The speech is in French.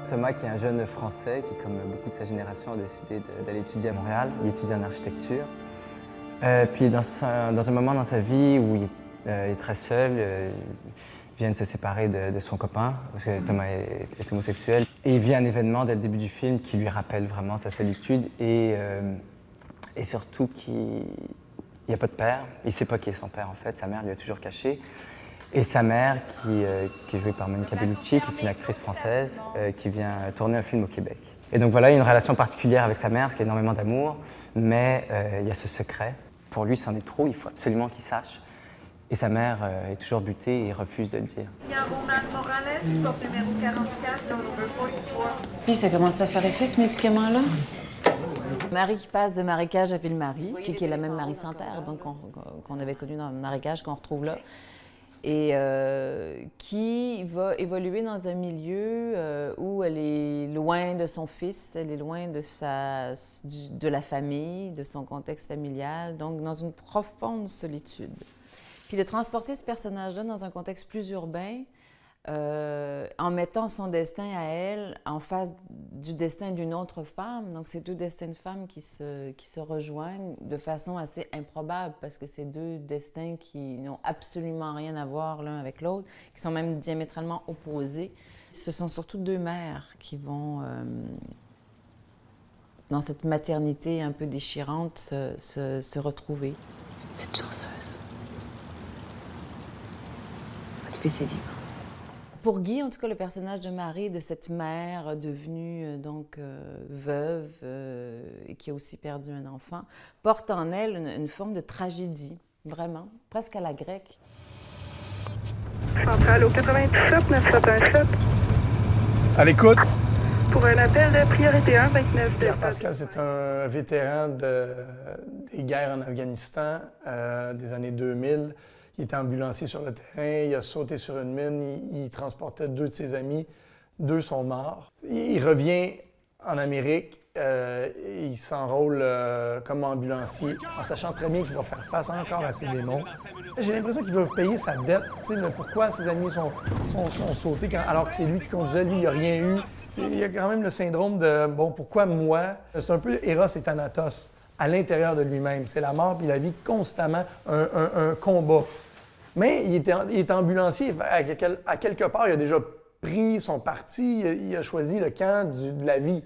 Thomas, qui est un jeune Français qui, comme beaucoup de sa génération, a décidé d'aller étudier à Montréal. Il étudie en architecture. Puis dans un moment dans sa vie où il est très seul, il vient de se séparer de son copain, parce que Thomas est homosexuel. Et il vit un événement dès le début du film qui lui rappelle vraiment sa solitude et surtout qu'il n'y a pas de père. Il ne sait pas qui est son père en fait, sa mère lui a toujours caché. Et sa mère, qui est jouée par Monica Bellucci, qui est une actrice française, qui vient tourner un film au Québec. Et donc voilà, il y a une relation particulière avec sa mère, parce qu'il y a énormément d'amour, mais il y a ce secret. Pour lui, c'en est trop, il faut absolument qu'il sache. Et sa mère est toujours butée et refuse de le dire. Puis ça commence à faire effet, ce médicament-là? Marie qui passe de Marécage à Ville-Marie, qui est la même Marie Santerre, donc qu'on avait connue dans Marécage, qu'on retrouve là. Et qui va évoluer dans un milieu où elle est loin de son fils, elle est loin de la famille, de son contexte familial, donc dans une profonde solitude. Puis de transporter ce personnage-là dans un contexte plus urbain, en mettant son destin à elle en face du destin d'une autre femme. Donc, c'est deux destins de femmes qui se rejoignent de façon assez improbable parce que c'est deux destins qui n'ont absolument rien à voir l'un avec l'autre, qui sont même diamétralement opposés. Ce sont surtout deux mères qui vont, dans cette maternité un peu déchirante, se retrouver. C'est chanceuse. Votre fils est vivant. Pour Guy, en tout cas, le personnage de Marie, de cette mère devenue veuve et qui a aussi perdu un enfant, porte en elle une forme de tragédie, vraiment, presque à la grecque. Centrale au 97 977. À l'écoute. Pour un appel de priorité 1 29 Pierre Pascal, c'est un vétéran des guerres en Afghanistan des années 2000. Il était ambulancier sur le terrain, il a sauté sur une mine, il transportait deux de ses amis, deux sont morts. Il revient en Amérique, il s'enrôle comme ambulancier, en sachant très bien qu'il va faire face encore à ses démons. J'ai l'impression qu'il veut payer sa dette, mais pourquoi ses amis sont sautés alors que c'est lui qui conduisait, lui il n'a rien eu. Il y a quand même le syndrome de « bon, pourquoi moi ?» C'est un peu Eros et Thanatos à l'intérieur de lui-même. C'est la mort puis la vie constamment, un combat. Mais il est ambulancier, à quelque part, il a déjà pris son parti, il a choisi le camp de la vie.